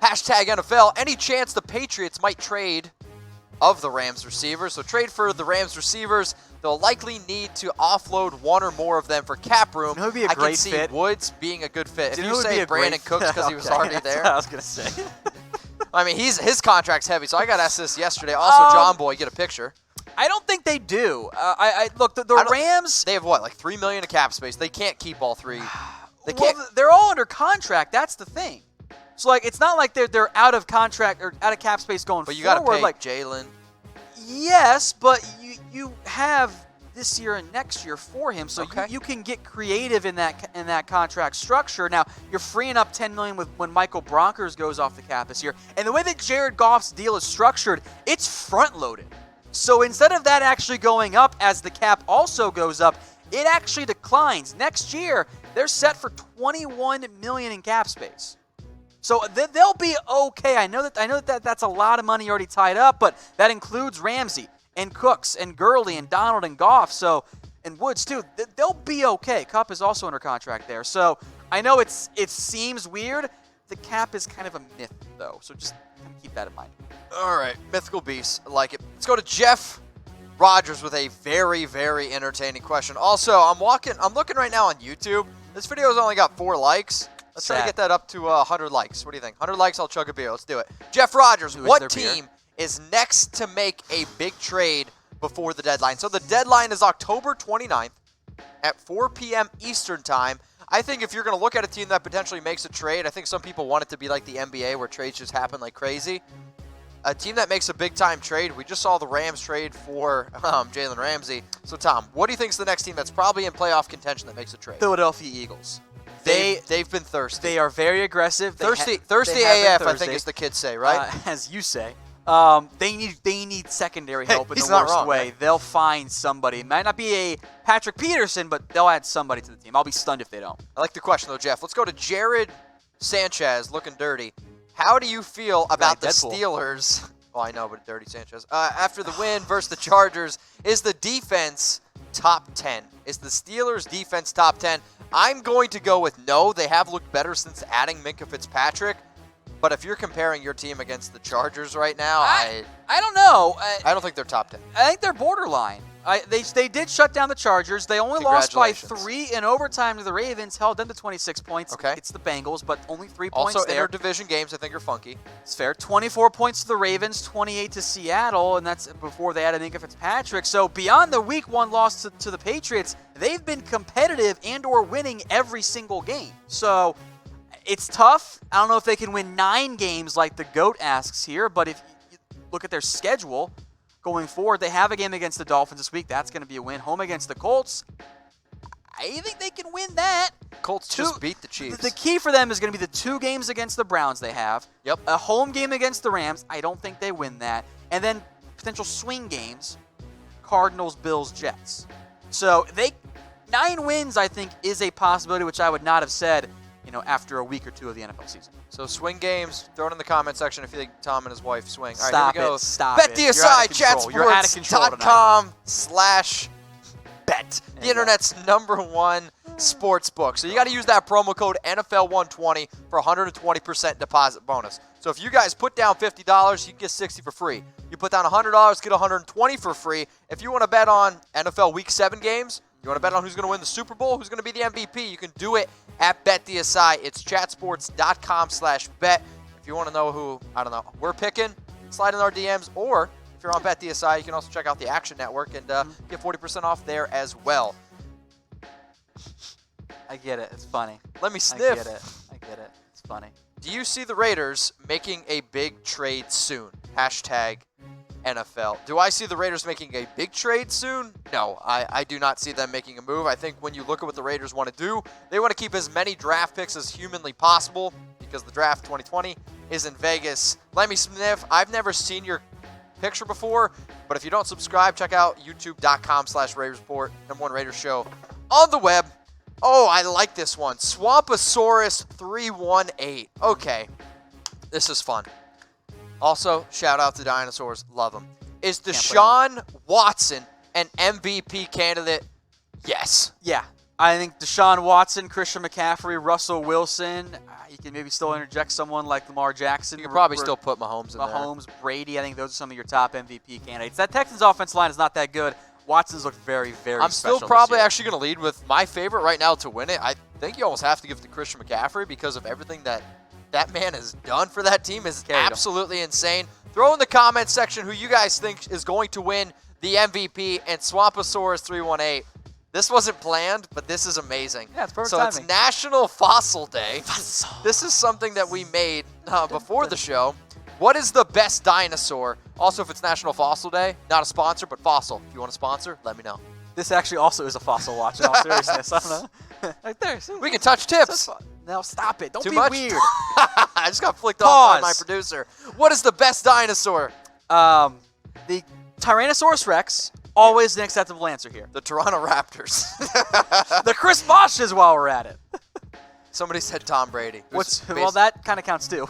Hashtag NFL. Any chance the Patriots might trade of the Rams receivers? So trade for the Rams receivers. They'll likely need to offload one or more of them for cap room. You know who would be a great fit? I can see Woods being a good fit. Do If you you say Brandon Cooks because he was already there. That's what I was going to say. I mean, his contract's heavy, so I got asked this yesterday. Also, John Boy, get a picture. I don't think they do. Look, the Rams. They have what, like $3 million of cap space? They can't keep all three. They can't. Well, they're all under contract. That's the thing. So like, it's not like they're out of contract or out of cap space going forward. But you got to pay like Jalen. Yes, but you have this year and next year for him, so okay. you can get creative in that contract structure. Now you're freeing up $10 million when Michael Bronkers goes off the cap this year, and the way that Jared Goff's deal is structured, it's front loaded. So instead of that actually going up as the cap also goes up, it actually declines. Next year they're set for $21 million in cap space. So they'll be okay. I know that that's a lot of money already tied up, but that includes Ramsey and Cooks and Gurley and Donald and Goff. So and Woods too. They'll be okay. Kupp is also under contract there. So I know it seems weird. The cap is kind of a myth though. So just kind of keep that in mind. All right, mythical beasts. I like it. Let's go to Jeff Rodgers with a very, very entertaining question. Also, I'm looking right now on YouTube. This video's only got 4 likes. Let's try to get that up to 100 likes. What do you think? 100 likes, I'll chug a beer. Let's do it. Jeff Rodgers, what team is next to make a big trade before the deadline? So the deadline is October 29th at 4 p.m. Eastern time. I think if you're going to look at a team that potentially makes a trade, I think some people want it to be like the NBA where trades just happen like crazy. A team that makes a big-time trade, we just saw the Rams trade for Jalen Ramsey. So, Tom, what do you think is the next team that's probably in playoff contention that makes a trade? Philadelphia Eagles. They've been thirsty. They are very aggressive. Thirsty AF, I think is the kids say, right? As you say. They need secondary help in the worst way. Man. They'll find somebody. It might not be a Patrick Peterson, but they'll add somebody to the team. I'll be stunned if they don't. I like the question, though, Jeff. Let's go to Jarryd Sanchez, looking dirty. How do you feel about the Steelers? Oh, I know, but dirty Sanchez. After the win versus the Chargers, is the defense top 10? Is the Steelers' defense top 10? I'm going to go with no. They have looked better since adding Minkah Fitzpatrick. But if you're comparing your team against the Chargers right now, I don't know. I don't think they're top 10. I think they're borderline. They did shut down the Chargers. They only lost by 3 in overtime to the Ravens, held them to 26 points. Okay. It's the Bengals, but only 3 points Also, there. inter-division games I think are funky. It's fair. 24 points to the Ravens, 28 to Seattle, and that's before they added Minkah Fitzpatrick. So beyond the Week 1 loss to the Patriots, they've been competitive and or winning every single game. So it's tough. I don't know if they can win 9 games like the GOAT asks here, but if you look at their schedule going forward, they have a game against the Dolphins this week. That's going to be a win. Home against the Colts. I think they can win that. Colts just beat the Chiefs. The key for them is going to be the 2 games against the Browns they have. Yep. A home game against the Rams. I don't think they win that. And then potential swing games, Cardinals, Bills, Jets. So 9 wins, I think, is a possibility, which I would not have said, after a week or 2 of the NFL season. So swing games, throw it in the comment section if you think Tom and his wife swing. All right, Stop here we go. Stop Bet it. DSI, chatsports.com/bet. The internet's #1 sports book. So you got to use that promo code NFL120 for 120% deposit bonus. So if you guys put down $50, you can get $60 for free. You put down $100, get $120 for free. If you want to bet on NFL Week 7 games, you want to bet on who's going to win the Super Bowl, who's going to be the MVP, you can do it at BetDSI. It's chatsports.com/bet. If you want to know who, we're picking, slide in our DMs. Or if you're on BetDSI, you can also check out the Action Network and get 40% off there as well. I get it. It's funny. Let me sniff. I get it. It's funny. Do you see the Raiders making a big trade soon? #NFL. Do I see the Raiders making a big trade soon? No, I do not see them making a move. I think when you look at what the Raiders want to do, they want to keep as many draft picks as humanly possible because the draft 2020 is in Vegas. Let me sniff. I've never seen your picture before, but if you don't subscribe, check out youtube.com/Raiders Report, #1 Raiders show on the web. Oh, I like this one. Swamposaurus 318. Okay, this is fun. Also, shout out to dinosaurs. Love them. Is DeShaun Watson an MVP candidate? Yes. Yeah. I think DeShaun Watson, Christian McCaffrey, Russell Wilson, you can maybe still interject someone like Lamar Jackson. You could probably still put Mahomes in there. Mahomes, Brady. I think those are some of your top MVP candidates. That Texans offensive line is not that good. Watson's looked very, very I'm special still probably this year. actually going to lead with my favorite right now to win it. I think you almost have to give it to Christian McCaffrey because of everything that man has done for that team is absolutely insane. Throw in the comments section who you guys think is going to win the MVP, and Swamposaurus 318. This wasn't planned, but this is amazing. Yeah, it's perfect So timing. it's National Fossil Day. This is something that we made before the show. What is the best dinosaur? Also, if it's National Fossil Day, not a sponsor, but fossil. If you want a sponsor, let me know. This actually also is a fossil watch, in all seriousness. I don't know. Right there. We can touch tips. Now stop it. Don't Too be much? weird. I just got flicked off by my Pause. producer. What is the best dinosaur? The Tyrannosaurus Rex, always an acceptable answer here. The Toronto Raptors. The Chris Bosches while we're at it. Somebody said Tom Brady. Well, that kind of counts too.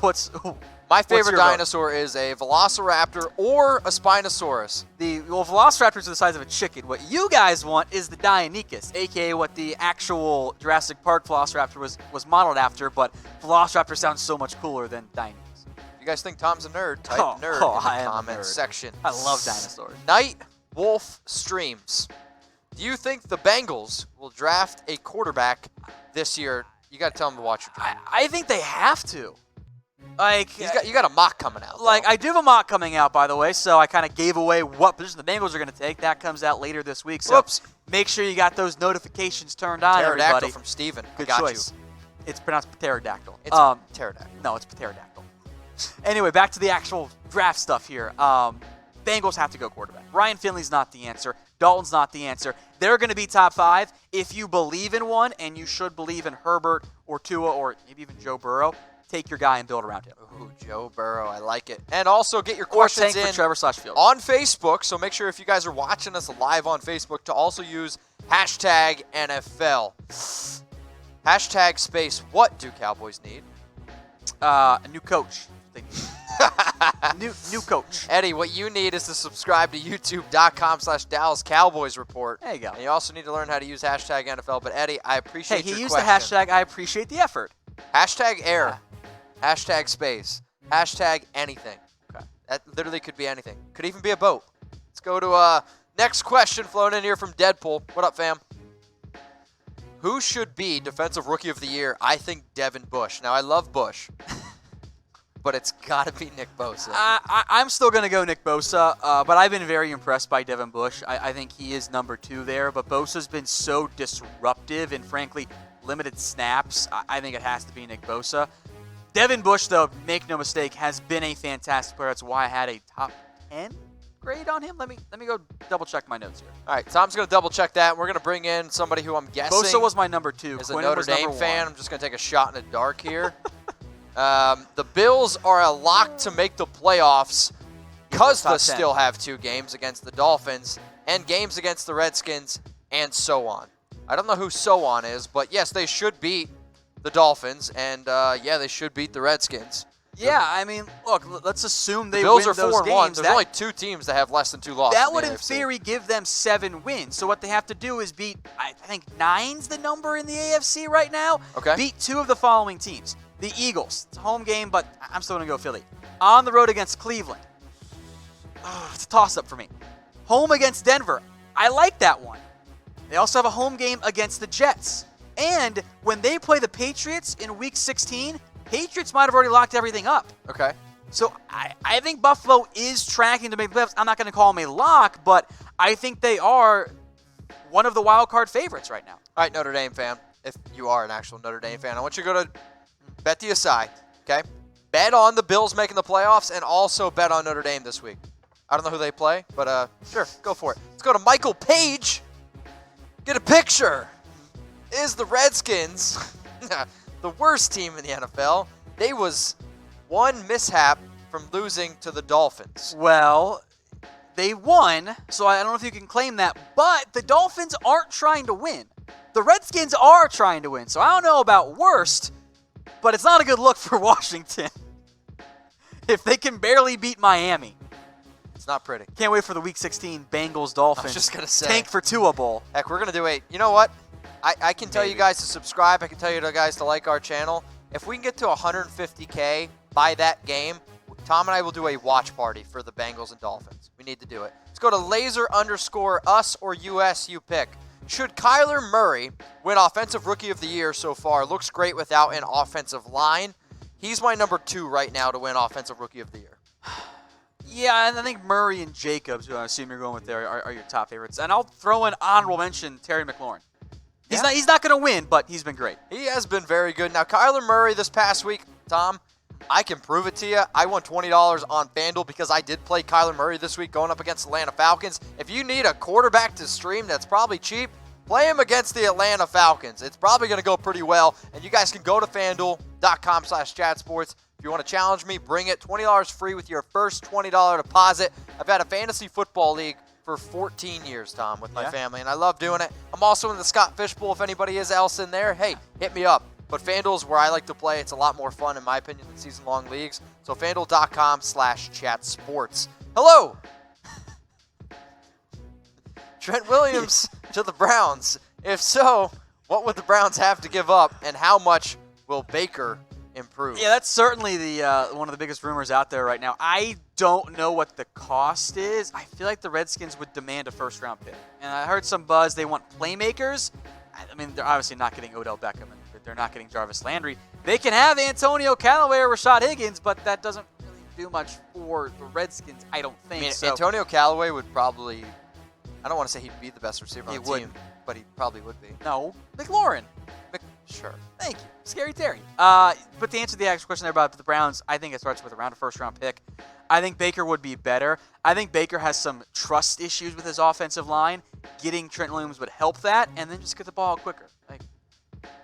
My favorite your vote? dinosaur is a Velociraptor or a Spinosaurus. Velociraptors are the size of a chicken. What you guys want is the Deinonychus, aka what the actual Jurassic Park Velociraptor was modeled after, but Velociraptor sounds so much cooler than Deinonychus. If you guys think Tom's a nerd, type nerd in the comments section. I love dinosaurs. Night Wolf Streams. Do you think the Bengals will draft a quarterback this year? You got to tell them to watch your team. I think they have to. Like, you got a mock coming out. Like, though. I do have a mock coming out, by the way, so I kind of gave away what position the Bengals are going to take. That comes out later this week, so make sure you got those notifications turned on, Pterodactyl everybody. from Steven. Good got choice. You. It's pronounced pterodactyl. It's pterodactyl. No, it's pterodactyl. Anyway, back to the actual draft stuff here. Bengals have to go quarterback. Ryan Finley's not the answer. Dalton's not the answer. They're going to be top 5. If you believe in one, and you should believe in Herbert or Tua or maybe even Joe Burrow, take your guy and build around him. Ooh, Joe Burrow. I like it. And also get your questions in for Trevor /Field. on Facebook. So make sure if you guys are watching us live on Facebook to also use hashtag NFL. Hashtag space. What do Cowboys need? A new coach. New coach. Eddie, what you need is to subscribe to youtube.com/Dallas Cowboys Report. There you go. And you also need to learn how to use hashtag NFL. But Eddie, I appreciate your he used question. the hashtag. I appreciate the effort. Hashtag air. Hashtag space. Hashtag anything. Okay. That literally could be anything. Could even be a boat. Let's go to next question flown in here from Deadpool. What up, fam? Who should be Defensive Rookie of the Year? I think Devin Bush. Now, I love Bush. But it's got to be Nick Bosa. I'm still going to go Nick Bosa, but I've been very impressed by Devin Bush. I think he is number 2 there, but Bosa's been so disruptive and, frankly, limited snaps. I think it has to be Nick Bosa. Devin Bush, though, make no mistake, has been a fantastic player. That's why I had a top 10 grade on him. Let me go double-check my notes here. All right, Tom's going to double-check that, and we're going to bring in somebody who I'm guessing Bosa was my number 2. is a Quinn Notre was Dame number fan. 1. I'm just going to take a shot in the dark here. The Bills are a lock to make the playoffs because they still have 2 games against the Dolphins and games against the Redskins and so on. I don't know who so on is, but yes, they should beat the Dolphins, and yeah, they should beat the Redskins. Yeah, I mean, look, let's assume they Bills win are those 4-1. games. There's only 2 teams that have less than 2 losses. That would, in in AFC. theory, give them 7 wins. So what they have to do is beat, I think 9's the number in the AFC right now. Okay. Beat 2 of the following teams. The Eagles. It's a home game, but I'm still going to go Philly. On the road against Cleveland. It's a toss-up for me. Home against Denver. I like that one. They also have a home game against the Jets. And when they play the Patriots in Week 16, Patriots might have already locked everything up. Okay. So I think Buffalo is tracking to make the playoffs. I'm not going to call them a lock, but I think they are one of the wild card favorites right now. All right, Notre Dame fan, if you are an actual Notre Dame fan, I want you to go to Bet the Aside, okay? Bet on the Bills making the playoffs and also bet on Notre Dame this week. I don't know who they play, but sure, go for it. Let's go to Michael Paige. Get a picture. Is the Redskins the worst team in the NFL? They was one mishap from losing to the Dolphins. Well, they won, so I don't know if you can claim that, but the Dolphins aren't trying to win. The Redskins are trying to win, so I don't know about worst, but it's not a good look for Washington if they can barely beat Miami. It's not pretty. Can't wait for the Week 16 Bengals-Dolphins. I was just going to say. Tank for Tua Bowl. Heck, we're going to do you know what? I can tell you guys to subscribe. I can tell you guys to like our channel. If we can get to 150K by that game, Tom and I will do a watch party for the Bengals and Dolphins. We need to do it. Let's go to laser_us or US, you pick. Should Kyler Murray win Offensive Rookie of the Year so far? Looks great without an offensive line. He's my number 2 right now to win Offensive Rookie of the Year. Yeah, and I think Murray and Jacobs, who I assume you're going with there, are your top favorites. And I'll throw in honorable mention Terry McLaurin. He's not going to win, but he's been great. He has been very good. Now, Kyler Murray this past week, Tom, I can prove it to you. I won $20 on FanDuel because I did play Kyler Murray this week going up against the Atlanta Falcons. If you need a quarterback to stream that's probably cheap, play him against the Atlanta Falcons. It's probably going to go pretty well. And you guys can go to FanDuel.com/chatsports. If you want to challenge me, bring it. $20 free with your first $20 deposit. I've had a fantasy football league for 14 years, Tom, with my family, and I love doing it. I'm also in the Scott Fishbowl. If anybody is else in there, hey, hit me up. But FanDuel is where I like to play. It's a lot more fun, in my opinion, than season-long leagues. So FanDuel.com/chatsports. Hello! Trent Williams to the Browns. If so, what would the Browns have to give up, and how much will Baker improve? Yeah, that's certainly the one of the biggest rumors out there right now. I don't know what the cost is. I feel like the Redskins would demand a first-round pick. And I heard some buzz. They want playmakers. I mean, they're obviously not getting Odell Beckham, and they're not getting Jarvis Landry. They can have Antonio Callaway or Rashad Higgins, but that doesn't really do much for the Redskins, I don't think. I mean, Antonio Callaway would probably, I don't want to say he'd be the best receiver on the team, but he probably would be. No, McLaurin. Sure. Thank you. Scary Terry. But to answer the actual question there about the Browns, I think it starts with around a first-round pick. I think Baker would be better. I think Baker has some trust issues with his offensive line. Getting Trent Williams would help that, and then just get the ball quicker. Like,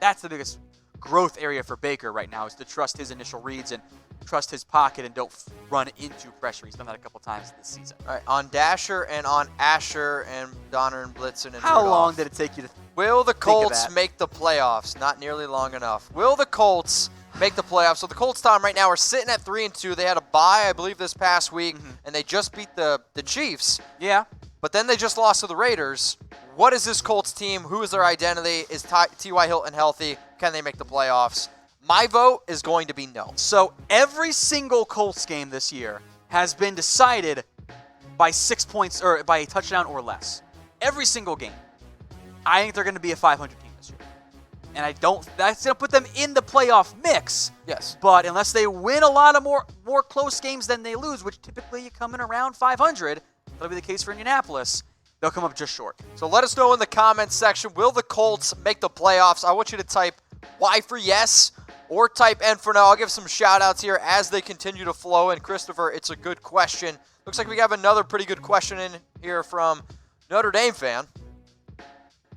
that's the biggest growth area for Baker right now, is to trust his initial reads and trust his pocket and don't run into pressure. He's done that a couple times this season. All right, on Dasher and on Asher and Donner and Blitzen and How Rudolph. long did it take you to Will the Colts make the playoffs? Not nearly long enough. Will the Colts make the playoffs? So the Colts, Tom, right now are sitting at 3-2. They had a bye, I believe, this past week, and they just beat the Chiefs. Yeah. But then they just lost to the Raiders. What is this Colts team? Who is their identity? Is T.Y. Hilton healthy? Can they make the playoffs? My vote is going to be no. So every single Colts game this year has been decided by 6 points or by a touchdown or less. Every single game. I think they're going to be a 500 team this year. And that's going to put them in the playoff mix. Yes. But unless they win a lot of more close games than they lose, which typically you come in around 500, that'll be the case for Indianapolis, they'll come up just short. So let us know in the comments section, will the Colts make the playoffs? I want you to type Y for yes or type N for no. I'll give some shout-outs here as they continue to flow. And Christopher, it's a good question. Looks like we have another pretty good question in here from Notre Dame Fan.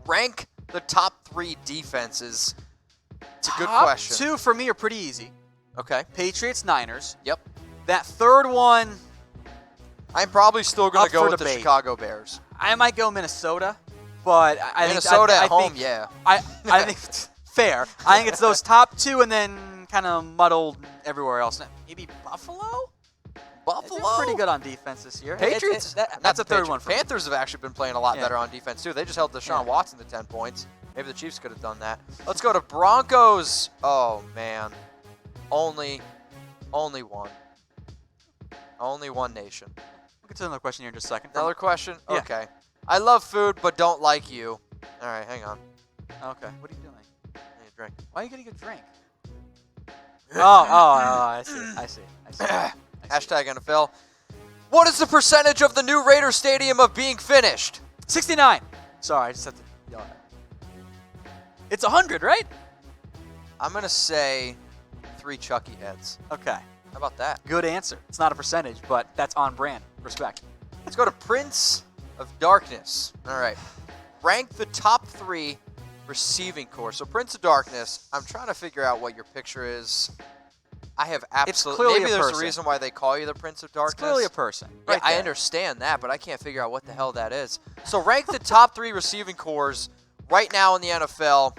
Rank the top 3 defenses. It's a good question. Top 2 for me are pretty easy. Okay. Patriots, Niners. Yep. That third one, I'm probably still going to go with debate. the Chicago Bears. I might go Minnesota, but I Minnesota think, at home, yeah. I think fair. I think it's those top 2 and then kind of muddled everywhere else. Maybe Buffalo? Buffalo? They're pretty good on defense this year. Patriots? That's a third one for me. Panthers have actually been playing a lot better on defense, too. They just held DeShaun Watson to 10 points. Maybe the Chiefs could have done that. Let's go to Broncos. Oh, man. Only one. Only one nation. We'll get to another question here in just a second. Another question? Yeah. Okay. I love food, but don't like you. All right, hang on. Okay. What are you doing? I need a drink. Why are you getting a drink? I see. Hashtag NFL. What is the percentage of the new Raider Stadium of being finished? 69. Sorry, I just have to yell at it. It's 100, right? I'm going to say 3 Chucky heads. Okay. How about that? Good answer. It's not a percentage, but that's on brand. Respect. Let's go to Prince of Darkness. All right. Rank the top 3 receiving corps. So Prince of Darkness, I'm trying to figure out what your picture is. I have absolutely. Clearly maybe a there's person. a reason why they call you the Prince of Darkness. It's clearly a person. Yeah, Right I there. understand that, but I can't figure out what the hell that is. So rank the top 3 receiving corps right now in the NFL.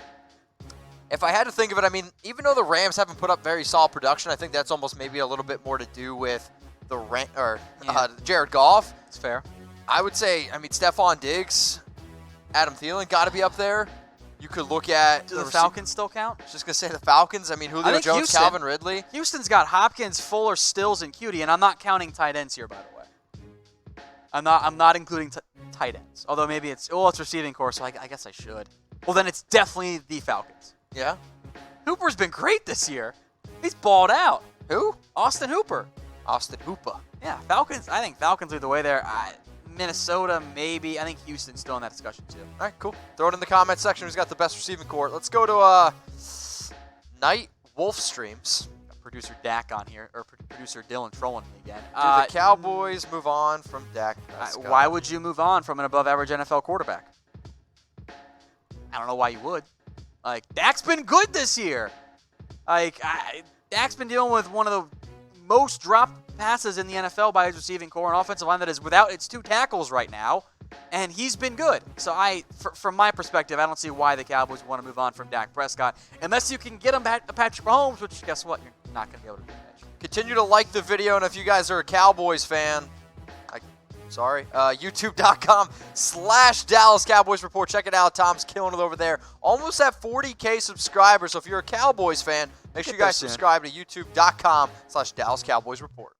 If I had to think of it, I mean, even though the Rams haven't put up very solid production, I think that's almost maybe a little bit more to do with the Jared Goff. It's fair. I would say, I mean, Stephon Diggs, Adam Thielen got to be up there. You could look at... Do the Falcons still count? I was just going to say the Falcons. I mean, Julio Jones, Houston, Calvin Ridley. Houston's got Hopkins, Fuller, Stills, and Cutie, and I'm not counting tight ends here, by the way. I'm not including tight ends. Although maybe it's receiving core, so I guess I should. Well, then it's definitely the Falcons. Yeah? Hooper's been great this year. He's balled out. Who? Austin Hooper. Austin Hooper. Yeah, Falcons. I think Falcons lead the way there. Minnesota, maybe. I think Houston's still in that discussion, too. All right, cool. Throw it in the comment section who's got the best receiving core. Let's go to Night Wolf Streams. Got producer Dak on here, or producer Dylan trolling me again. Do the Cowboys move on from Dak Prescott? Why would you move on from an above-average NFL quarterback? I don't know why you would. Like, Dak's been good this year. Like, Dak's been dealing with one of the most dropped passes in the NFL by his receiving core, an offensive line that is without its 2 tackles right now, and he's been good. So from my perspective, I don't see why the Cowboys want to move on from Dak Prescott, unless you can get him Patrick Mahomes, which, guess what? You're not going to be able to do that. Continue to like the video, and if you guys are a Cowboys fan, youtube.com/Dallas Cowboys Report. Check it out. Tom's killing it over there. Almost at 40K subscribers. So if you're a Cowboys fan, make sure you guys subscribe to youtube.com/Dallas Cowboys Report.